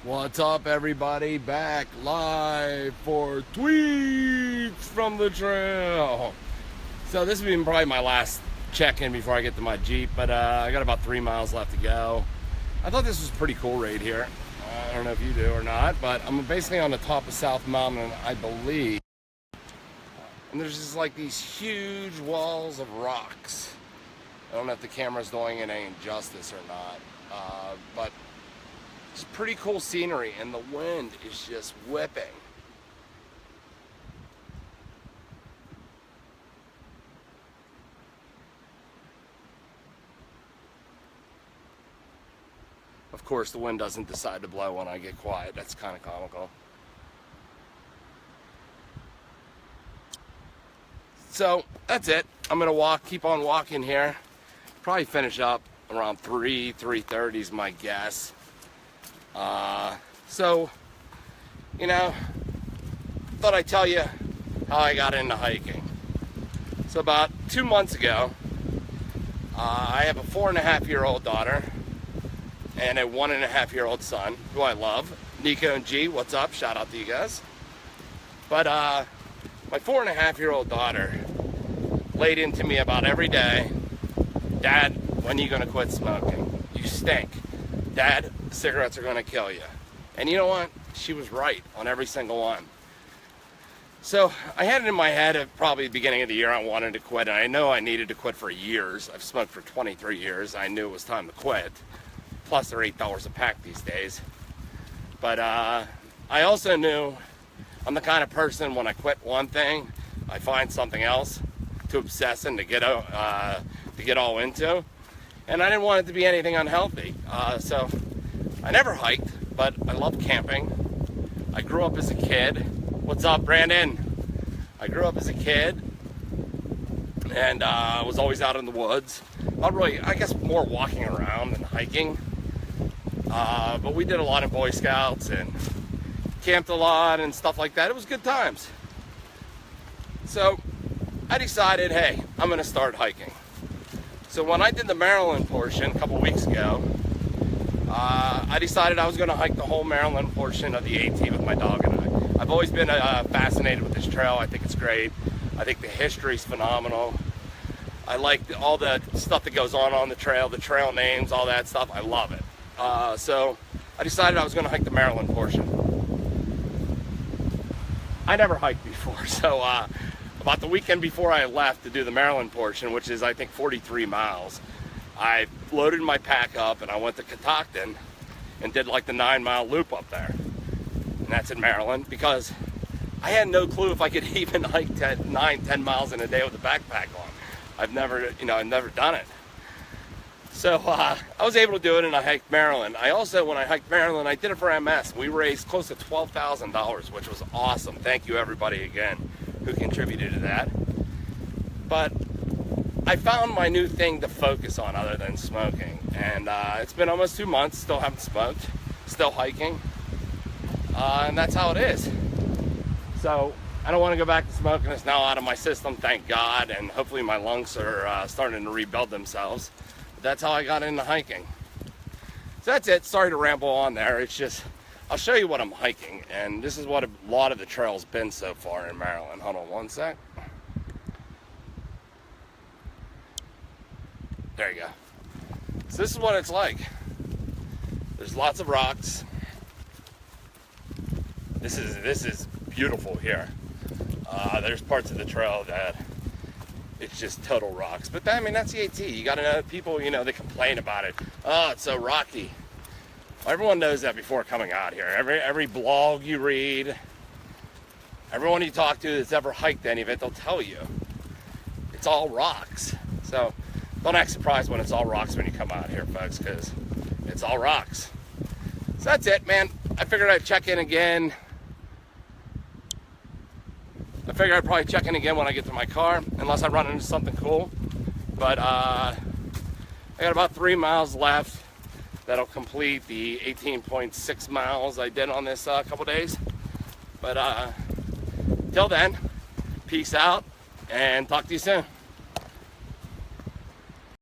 What's up, everybody? Back live for tweets from the trail. So this has been probably my last check-in before I get to my Jeep, but I got about 3 miles left to go. I thought this was a pretty cool raid here. I don't know if you do or not, but I'm basically on the top of South Mountain, I believe. And there's just like these huge walls of rocks. I don't know if the camera's doing it any justice or not, but it's pretty cool scenery, and the wind is just whipping. Of course, the wind doesn't decide to blow when I get quiet. That's kind of comical. So that's it. I'm gonna keep on walking here. Probably finish up around 3:30 is my guess. So, you know, thought I'd tell you how I got into hiking. So about 2 months ago, I have a 4.5-year-old daughter and a 1.5-year-old son, who I love. Nico and G, what's up? Shout out to you guys. But my 4.5-year-old daughter laid into me about every day, "Dad, when are you gonna quit smoking? You stink. Dad, cigarettes are gonna kill you." And you know what? She was right on every single one. So I had it in my head at probably the beginning of the year I wanted to quit, and I know I needed to quit for years. I've smoked for 23 years. I knew it was time to quit. Plus they're $8 a pack these days. But I also knew I'm the kind of person, when I quit one thing, I find something else to obsess and to get all into. And I didn't want it to be anything unhealthy. So I never hiked, but I love camping. I grew up as a kid. What's up, Brandon? I grew up as a kid and was always out in the woods. Not really, I guess more walking around than hiking. But we did a lot of Boy Scouts and camped a lot and stuff like that. It was good times. So I decided, hey, I'm gonna start hiking. So when I did the Maryland portion a couple weeks ago, I decided I was going to hike the whole Maryland portion of the AT with my dog and I. I've always been fascinated with this trail. I think it's great. I think the history's phenomenal. I like all the stuff that goes on the trail names, all that stuff. I love it. So I decided I was going to hike the Maryland portion. I never hiked before, so about the weekend before I left to do the Maryland portion, which is I think 43 miles, I loaded my pack up and I went to Catoctin and did like the 9-mile loop up there. And that's in Maryland, because I had no clue if I could even hike 10 miles in a day with a backpack on. I've never done it. So I was able to do it, and I hiked Maryland. I also, when I hiked Maryland, I did it for MS. We raised close to $12,000, which was awesome. Thank you everybody again who contributed to that. But I found my new thing to focus on other than smoking, and it's been almost 2 months, still haven't smoked, still hiking, and that's how it is. So I don't want to go back to smoking. It's now out of my system, thank God, and hopefully my lungs are starting to rebuild themselves. But that's how I got into hiking. So that's it. Sorry to ramble on there. It's just, I'll show you what I'm hiking, and this is what a lot of the trail's been so far in Maryland. Hold on one sec. There you go. So this is what it's like. There's lots of rocks. This is beautiful here. There's parts of the trail that it's just total rocks. But I mean, that's the AT. You gotta know people, they complain about it. Oh, it's so rocky. Well, everyone knows that before coming out here. Every blog you read, everyone you talk to that's ever hiked any of it, they'll tell you it's all rocks. So don't act surprised when it's all rocks when you come out here, folks, because it's all rocks. So that's it, man. I figured I'd check in again. I figured I'd probably check in again when I get to my car, unless I run into something cool. But I got about 3 miles left. That'll complete the 18.6 miles I did on this couple days. But till then, peace out, and talk to you soon.